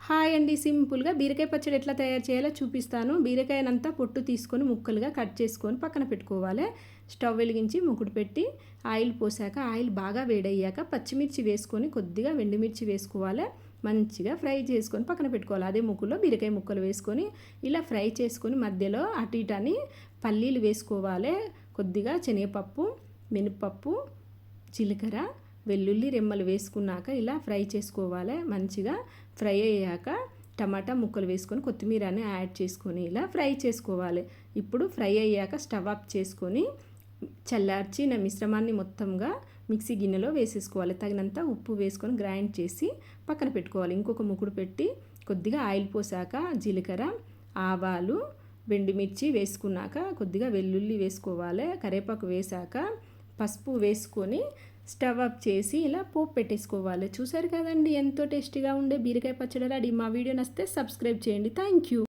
Hi అండి, సింపుల్గా బీరకాయ పచ్చడి ఎట్లా తయారు చేయాలో చూపిస్తాను. బీరకాయనంతా పొట్టు తీసుకొని ముక్కలుగా కట్ చేసుకొని పక్కన పెట్టుకోవాలి. స్టవ్ వెలిగించి ముకుడు పెట్టి ఆయిల్ పోసాక ఆయిల్ బాగా వేడయ్యాక పచ్చిమిర్చి వేసుకొని కొద్దిగా ఎండుమిర్చి వేసుకోవాలి. మంచిగా ఫ్రై చేసుకొని పక్కన పెట్టుకోవాలి. అదే ముక్కులో బీరకాయ ముక్కలు వేసుకొని ఇలా ఫ్రై చేసుకొని మధ్యలో అటు ఇటు అని పల్లీలు వేసుకోవాలి. కొద్దిగా శనగపప్పు, మినపప్పు, జీలకర్ర, వెల్లుల్లి రెమ్మలు వేసుకున్నాక ఇలా ఫ్రై చేసుకోవాలి. మంచిగా ఫ్రై అయ్యాక టమాటా ముక్కలు వేసుకొని కొత్తిమీరని యాడ్ చేసుకొని ఇలా ఫ్రై చేసుకోవాలి. ఇప్పుడు ఫ్రై అయ్యాక స్టవ్ ఆఫ్ చేసుకొని చల్లార్చిన మిశ్రమాన్ని మొత్తంగా మిక్సీ గిన్నెలో వేసేసుకోవాలి. తగినంత ఉప్పు వేసుకొని గ్రైండ్ చేసి పక్కన పెట్టుకోవాలి. ఇంకొక ముకుడు పెట్టి కొద్దిగా ఆయిల్ పోసాక జీలకర్ర, ఆవాలు, ఎండుమిర్చి వేసుకున్నాక కొద్దిగా వెల్లుల్లి వేసుకోవాలి. కరివేపాకు వేసాక పసుపు వేసుకొని స్టవ్ ఆఫ్ చేసి ఇలా పోపు పెట్టేసుకోవాలి. చూసారు కదండి, ఎంతో టేస్టీగా ఉండే బీరకాయ పచ్చడి రెడీ. మా వీడియో నచ్చితే సబ్స్క్రైబ్ చేయండి. Thank you.